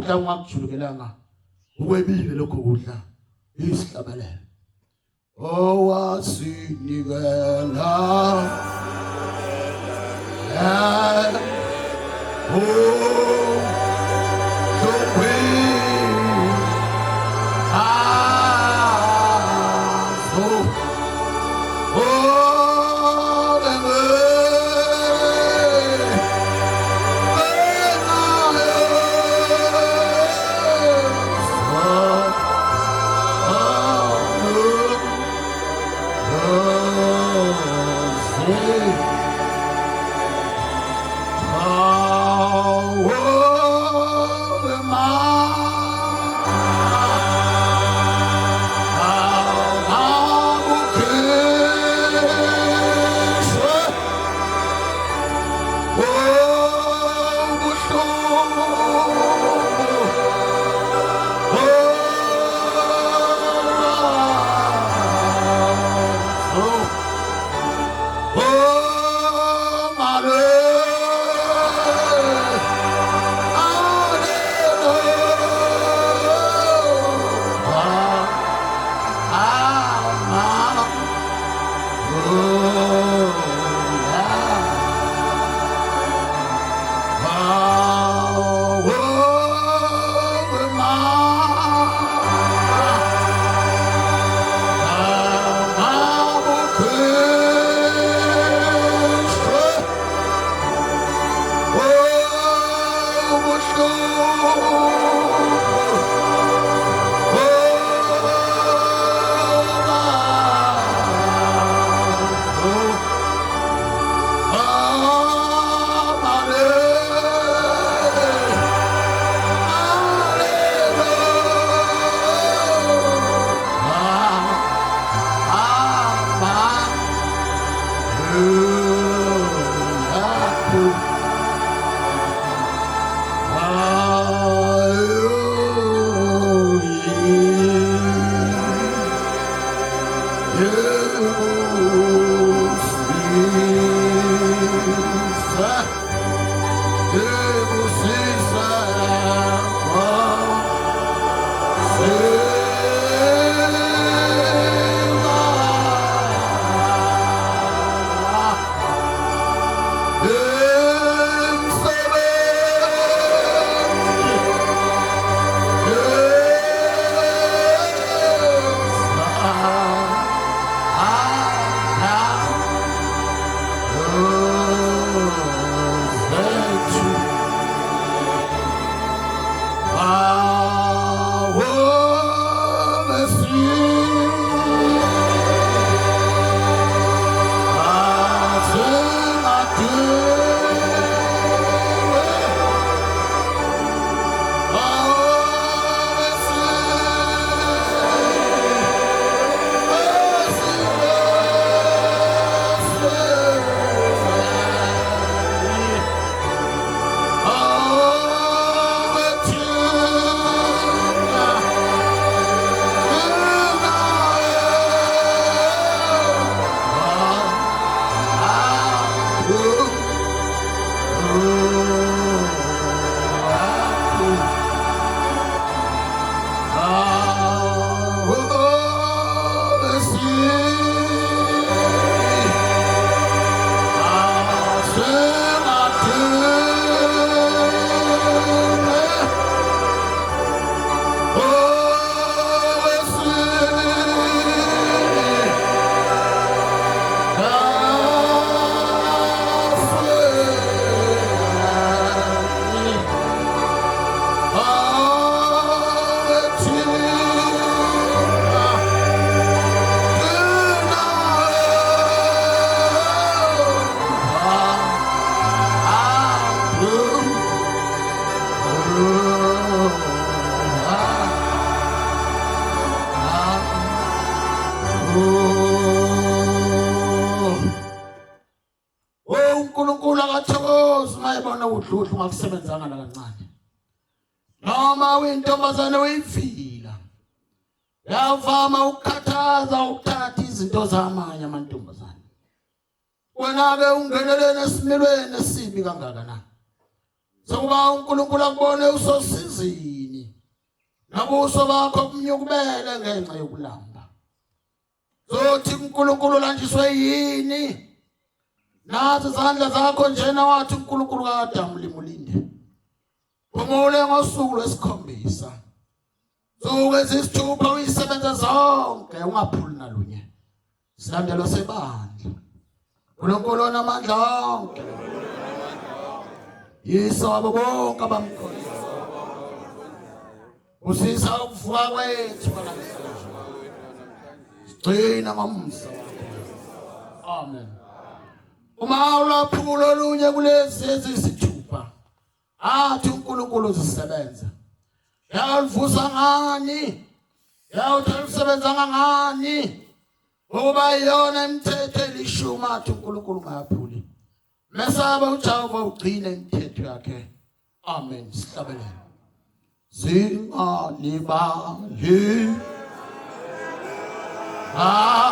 ukudla ungakujulukelanga ukwebile lokho kudla isihlabalela owasinikela uNkulunkulu akathokozi mayebona udludlu ungakusebenzanga nakancane. Noma uyintombazane uyivila. Yavama ukukhathaza ukuthatha izinto zamanye amantombazane. Wena ke ungenelene esimilweni esibi kangaka na. Sokuba uNkulunkulu akubone usosizile. nabuso bakho bunyukubele ngenxa yokulamba. Zothi uNkulunkulu lanjiswe yini? Nathi izandla zakho njena wathi uNkulunkulu kaAdamu limulinde. Phumule ngosuku lwesikhombisa. Zonke izisithupha uyisebenza zonke ungaphuli nalunye. Silandelo sebandla. uNkulunkulu onamandla onke. Yiso wabo bonke abamkholwa. Usisa ukuvuka kwethu namhlanje. Sigcina ngomsa. Amen. Uma ulaphulo olunye kulezi ezisithupha. Athi uNkulunkulu uzisebenza. Yalivusa ngani? Yawusebenza ngani? Ngoba yona imithetho elishumi athi uNkulunkulu ungaphuli. Mesaba uJehova ugcine imithetho yakhe. Amen. Sihlabelele. Zingalibali. Oh,